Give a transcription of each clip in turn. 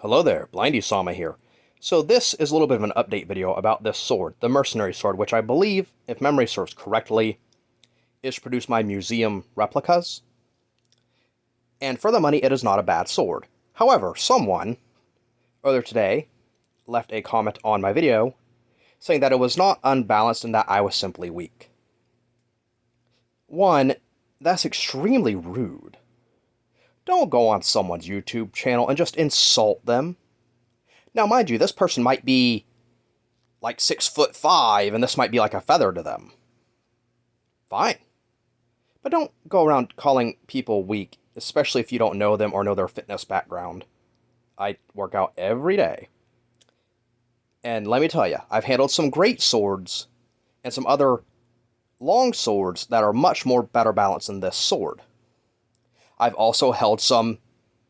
Hello there, Blindy Sama here. So this is a little bit of an update video about this sword, the mercenary sword, which I believe, if memory serves correctly, is to produce my museum replicas. And for the money, it is not a bad sword. However, someone, earlier today, left a comment on my video saying that it was not unbalanced and that I was simply weak. One, that's extremely rude. Don't go on someone's YouTube channel and just insult them. Now, mind you, this person might be like 6'5", and this might be like a feather to them. Fine. But don't go around calling people weak, especially if you don't know them or know their fitness background. I work out every day. And let me tell you, I've handled some great swords and some other long swords that are much more better balanced than this sword. I've also held some,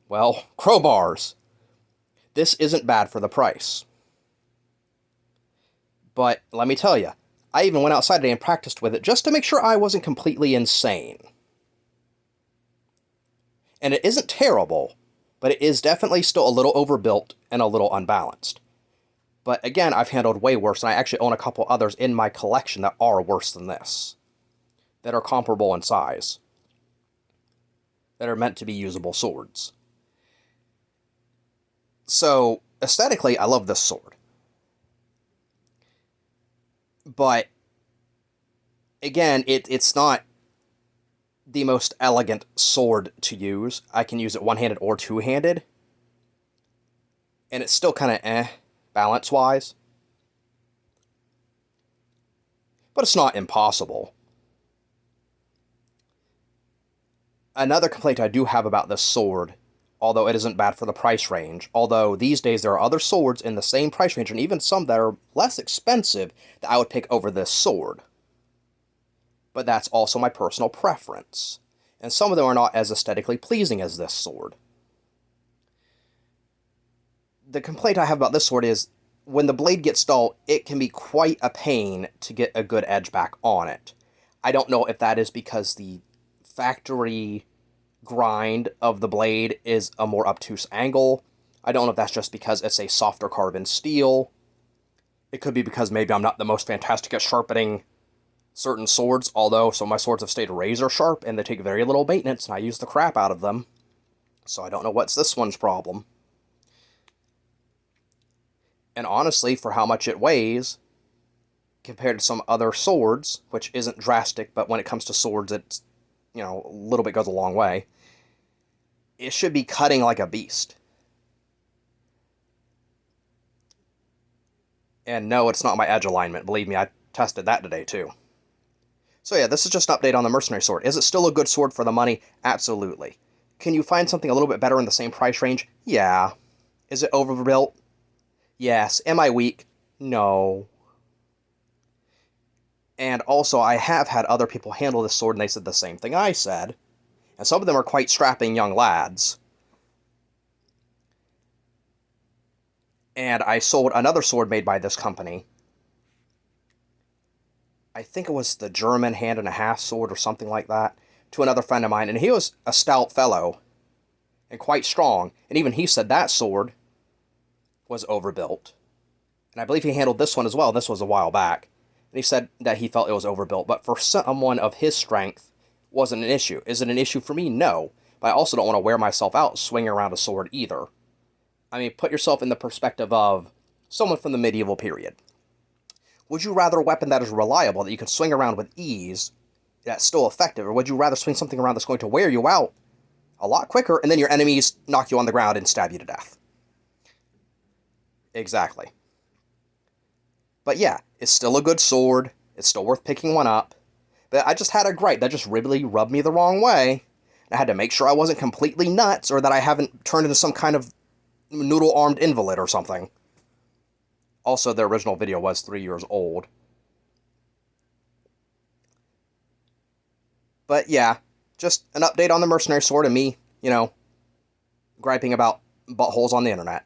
well, crowbars. This isn't bad for the price. But let me tell you, I even went outside today and practiced with it just to make sure I wasn't completely insane. And it isn't terrible, but it is definitely still a little overbuilt and a little unbalanced. But again, I've handled way worse, and I actually own a couple others in my collection that are worse than this, that are comparable in size, that are meant to be usable swords. So, aesthetically, I love this sword. But, again, it's not the most elegant sword to use. I can use it one-handed or two-handed. And it's still kind of balance-wise. But it's not impossible. Another complaint I do have about this sword, although it isn't bad for the price range, although these days there are other swords in the same price range, and even some that are less expensive, that I would pick over this sword. But that's also my personal preference, and some of them are not as aesthetically pleasing as this sword. The complaint I have about this sword is, when the blade gets dull, it can be quite a pain to get a good edge back on it. I don't know if that is because the factory grind of the blade is a more obtuse angle. I don't know if that's just because it's a softer carbon steel. It could be because maybe I'm not the most fantastic at sharpening certain swords, although some of my swords have stayed razor sharp and they take very little maintenance and I use the crap out of them. So I don't know what's this one's problem. And honestly, for how much it weighs, compared to some other swords, which isn't drastic, but when it comes to swords, it's, a little bit goes a long way, it should be cutting like a beast. And no, it's not my edge alignment. Believe me, I tested that today too. So yeah, this is just an update on the mercenary sword. Is it still a good sword for the money? Absolutely. Can you find something a little bit better in the same price range? Yeah. Is it overbuilt? Yes. Am I weak? No. And also, I have had other people handle this sword and they said the same thing I said. And some of them are quite strapping young lads. And I sold another sword made by this company. I think it was the German hand and a half sword or something like that, to another friend of mine. And he was a stout fellow and quite strong. And even he said that sword was overbuilt. And I believe he handled this one as well. This was a while back. And he said that he felt it was overbuilt. But for someone of his strength, wasn't an issue. Is it an issue for me? No. But I also don't want to wear myself out swinging around a sword either. I mean, put yourself in the perspective of someone from the medieval period. Would you rather a weapon that is reliable, that you can swing around with ease, that's still effective, or would you rather swing something around that's going to wear you out a lot quicker, and then your enemies knock you on the ground and stab you to death? Exactly. But yeah, it's still a good sword. It's still worth picking one up. But I just had a gripe that just really rubbed me the wrong way. I had to make sure I wasn't completely nuts, or that I haven't turned into some kind of noodle-armed invalid or something. Also, the original video was 3 years old. But yeah, just an update on the mercenary sword and me, griping about buttholes on the internet.